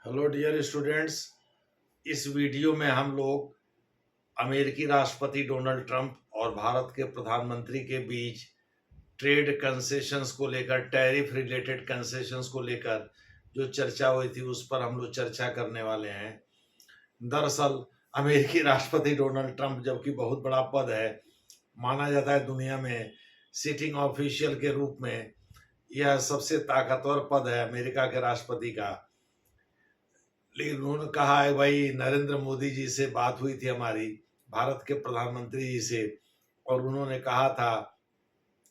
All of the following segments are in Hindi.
Hello dear students. इस वीडियो में हम लोग अमेरिकी राष्ट्रपति डोनाल्ड ट्रंप और भारत के प्रधानमंत्री के बीच ट्रेड कंसेशंस को लेकर, टैरिफ रिलेटेड कंसेशंस को लेकर जो चर्चा हुई थी उस पर हम लोग चर्चा करने वाले हैं। दरअसल अमेरिकी राष्ट्रपति डोनाल्ड ट्रंप जबकि बहुत बड़ा पद है, माना जाता है दुनिया में सिटिंग ऑफिशियल के रूप में यह सबसे ताकतवर पद है अमेरिका के राष्ट्रपति का। लेकिन उन्होंने कहा है, भाई नरेंद्र मोदी जी से बात हुई थी हमारी, भारत के प्रधानमंत्री जी से, और उन्होंने कहा था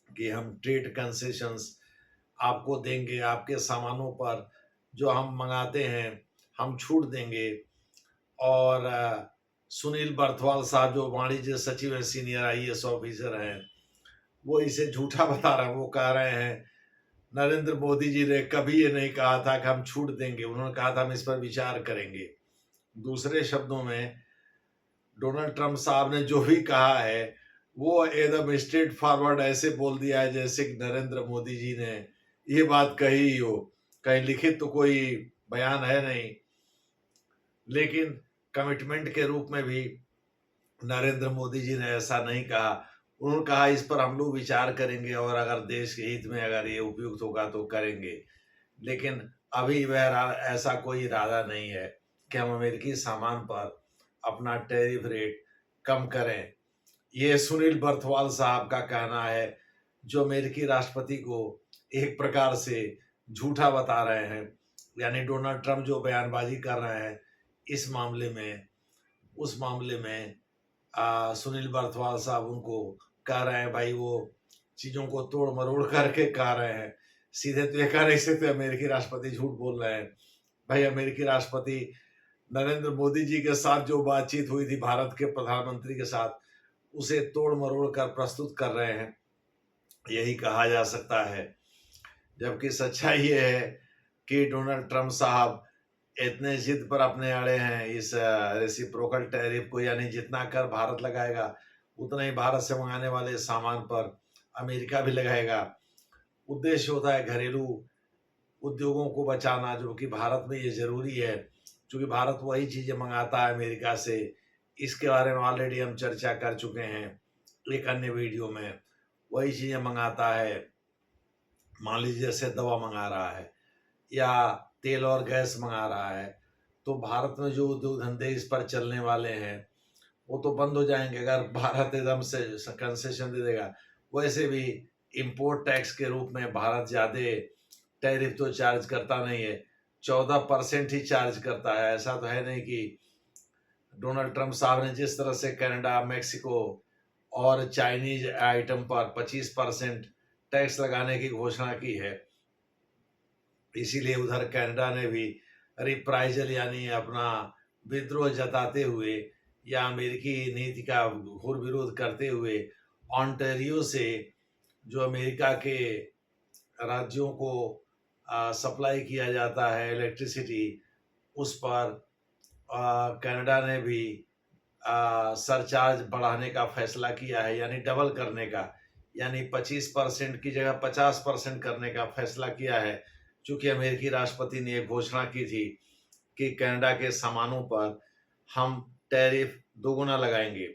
कि हम ट्रेड कंसेशंस आपको देंगे, आपके सामानों पर जो हम मंगाते हैं हम छूट देंगे। और सुनील बर्थवाल साहब जो वाणिज्य सचिव हैं, सीनियर आईएएस ऑफिसर हैं, वो इसे झूठा बता रहे हैं। वो कह रहे हैं नरेंद्र मोदी जी ने कभी ये नहीं कहा था कि हम छूट देंगे, उन्होंने कहा था हम इस पर विचार करेंगे। दूसरे शब्दों में डोनाल्ड ट्रंप साहब ने जो भी कहा है वो एकदम स्ट्रेट फॉरवर्ड ऐसे बोल दिया है जैसे कि नरेंद्र मोदी जी ने ये बात कही ही हो। कहीं लिखित तो कोई बयान है नहीं, लेकिन कमिटमेंट के रूप में भी नरेंद्र मोदी जी ने ऐसा नहीं कहा। उन्होंने कहा इस पर हम लोग विचार करेंगे और अगर देश के हित में अगर ये उपयुक्त होगा तो करेंगे। लेकिन अभी वह ऐसा कोई इरादा नहीं है कि हम अमेरिकी सामान पर अपना टैरिफ रेट कम करें। ये सुनील बर्थवाल साहब का कहना है, जो अमेरिकी राष्ट्रपति को एक प्रकार से झूठा बता रहे हैं। यानी डोनाल्ड ट्रंप जो बयानबाजी कर रहे हैं इस मामले में, उस मामले में सुनील बर्थवाल साहब उनको कह रहे हैं, भाई वो चीज़ों को तोड़ मरोड़ करके कह रहे हैं। सीधे तो ये कह नहीं सकते अमेरिकी राष्ट्रपति झूठ बोल रहे हैं। भाई अमेरिकी राष्ट्रपति नरेंद्र मोदी जी के साथ जो बातचीत हुई थी भारत के प्रधानमंत्री के साथ, उसे तोड़ मरोड़ कर प्रस्तुत कर रहे हैं, यही कहा जा सकता है। जबकि सच्चाई ये है कि डोनाल्ड ट्रंप साहब इतने जिद पर अपने अड़े हैं इस रेसिप्रोकल टैरिफ को, यानी जितना कर भारत लगाएगा उतना ही भारत से मंगाने वाले सामान पर अमेरिका भी लगाएगा। उद्देश्य होता है घरेलू उद्योगों को बचाना, जो कि भारत में ये जरूरी है, क्योंकि भारत वही चीजें मंगाता है अमेरिका से। इसके बारे में ऑलरेडी हम चर्चा कर चुके हैं एक अन्य वीडियो में। वही चीजें मंगाता है, मान लीजिए जैसे दवा मंगा रहा है या तेल और गैस मंगा रहा है, तो भारत में जो उद्योग धंधे इस पर चलने वाले हैं वो तो बंद हो जाएंगे अगर भारत एकदम से कंसेशन दे देगा। वैसे भी इंपोर्ट टैक्स के रूप में भारत ज़्यादा टैरिफ तो चार्ज करता नहीं है, 14% ही चार्ज करता है। ऐसा तो है नहीं कि डोनाल्ड ट्रंप साहब ने जिस तरह से कनाडा, मेक्सिको और चाइनीज आइटम पर 25% टैक्स लगाने की घोषणा की है, इसीलिए उधर कनाडा ने भी रिप्राइजल यानी अपना विद्रोह जताते हुए या अमेरिकी नीति का घोर विरोध करते हुए ऑन्टेरियो से जो अमेरिका के राज्यों को सप्लाई किया जाता है इलेक्ट्रिसिटी, उस पर कनाडा ने भी सरचार्ज बढ़ाने का फैसला किया है, यानी डबल करने का, यानी 25% की जगह 50% करने का फैसला किया है। चूंकि अमेरिकी राष्ट्रपति ने एक घोषणा की थी कि कनाडा के सामानों पर हम टैरिफ दोगुना लगाएंगे,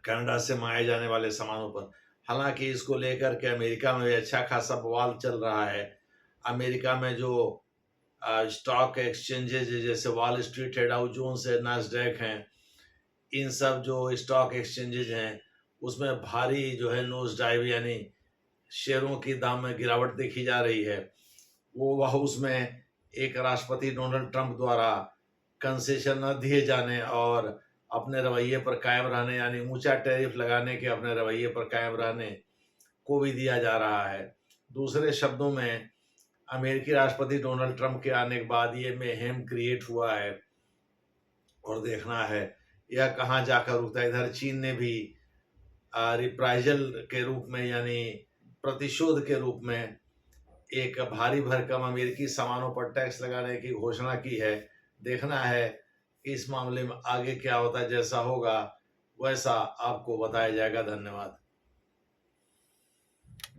कनाडा से मंगाए जाने वाले सामानों पर। हालांकि इसको लेकर के अमेरिका में भी अच्छा खासा बवाल चल रहा है। अमेरिका में जो स्टॉक एक्सचेंजेज जैसे वॉल स्ट्रीट है, डाउ जोन्स है, नास्डैक हैं, इन सब जो स्टॉक एक्सचेंजेज हैं उसमें भारी जो है नोज डाइव यानी शेयरों की दाम में गिरावट देखी जा रही है। वह उसमें एक राष्ट्रपति डोनाल्ड ट्रंप द्वारा कंसेशन न दिए जाने और अपने रवैये पर कायम रहने, यानी ऊंचा टैरिफ लगाने के अपने रवैये पर कायम रहने को भी दिया जा रहा है। दूसरे शब्दों में अमेरिकी राष्ट्रपति डोनाल्ड ट्रंप के आने के बाद ये मेहम क्रिएट हुआ है और देखना है यह कहाँ जाकर रुकता है। इधर चीन ने भी रिप्राइजल के रूप में यानी प्रतिशोध के रूप में एक भारी भरकम अमेरिकी सामानों पर टैक्स लगाने की घोषणा की है। देखना है कि इस मामले में आगे क्या होता है, जैसा होगा वैसा आपको बताया जाएगा। धन्यवाद।